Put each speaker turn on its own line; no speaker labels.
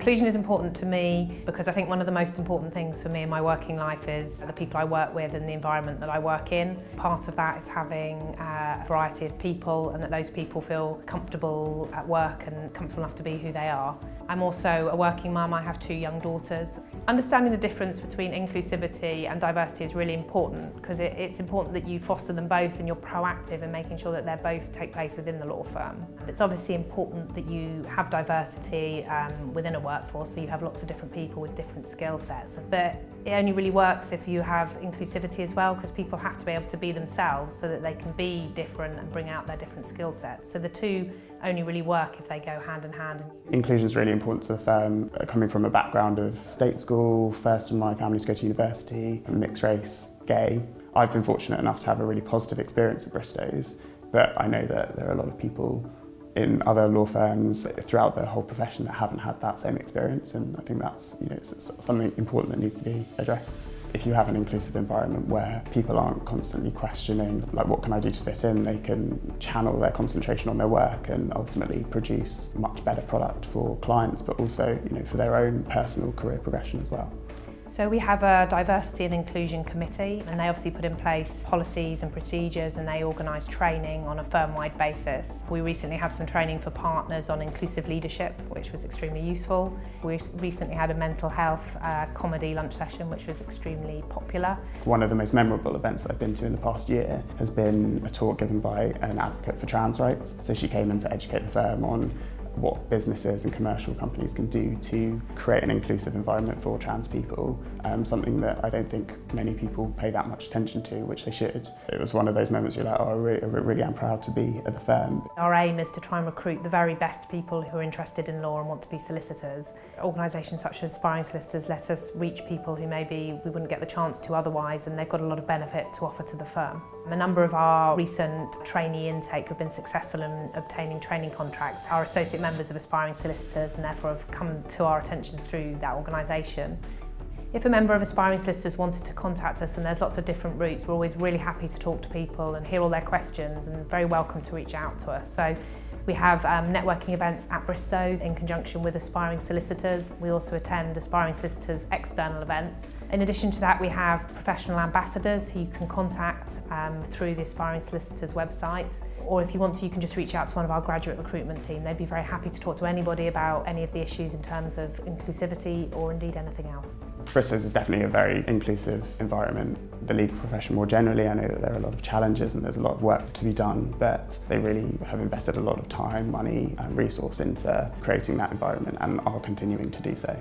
Inclusion is important to me because I think one of the most important things for me in my working life is the people I work with and the environment that I work in. Part of that is having a variety of people and that those people feel comfortable at work and comfortable enough to be who they are. I'm also a working mum, I have 2 young daughters. Understanding the difference between inclusivity and diversity is really important because it's important that you foster them both and you're proactive in making sure that they both take place within the law firm. And it's obviously important that you have diversity within a workforce, so you have lots of different people with different skill sets. But it only really works if you have inclusivity as well, because people have to be able to be themselves so that they can be different and bring out their different skill sets. So the two only really work if they go hand in hand.
Inclusion is really important to the firm. Coming from a background of state school, first in my family to go to university, mixed race, gay, I've been fortunate enough to have a really positive experience at Bristows, but I know that there are a lot of people in other law firms throughout the whole profession that haven't had that same experience, and I think that's it's something important that needs to be addressed. If you have an inclusive environment where people aren't constantly questioning, like, what can I do to fit in, they can channel their concentration on their work and ultimately produce a much better product for clients, but also for their own personal career progression as well.
So we have a diversity and inclusion committee, and they obviously put in place policies and procedures, and they organise training on a firm-wide basis. We recently had some training for partners on inclusive leadership, which was extremely useful. We recently had a mental health comedy lunch session, which was extremely popular.
One of the most memorable events that I've been to in the past year has been a talk given by an advocate for trans rights. So she came in to educate the firm on what businesses and commercial companies can do to create an inclusive environment for trans people, something that I don't think many people pay that much attention to, which they should. It was one of those moments you're like, oh, I really am proud to be at the firm.
Our aim is to try and recruit the very best people who are interested in law and want to be solicitors. Organisations such as Aspiring Solicitors let us reach people who maybe we wouldn't get the chance to otherwise, and they've got a lot of benefit to offer to the firm. A number of our recent trainee intake have been successful in obtaining training contracts. Our associate members of Aspiring Solicitors and therefore have come to our attention through that organisation. If a member of Aspiring Solicitors wanted to contact us, and there's lots of different routes, we're always really happy to talk to people and hear all their questions, and very welcome to reach out to us. So we have networking events at Bristows in conjunction with Aspiring Solicitors. We also attend Aspiring Solicitors external events. In addition to that, we have professional ambassadors who you can contact through the Aspiring Solicitors website. Or if you want to, you can just reach out to one of our graduate recruitment team. They'd be very happy to talk to anybody about any of the issues in terms of inclusivity or indeed anything else.
Bristows is definitely a very inclusive environment. The legal profession more generally, I know that there are a lot of challenges and there's a lot of work to be done, but they really have invested a lot of time, money and resource into creating that environment and are continuing to do so.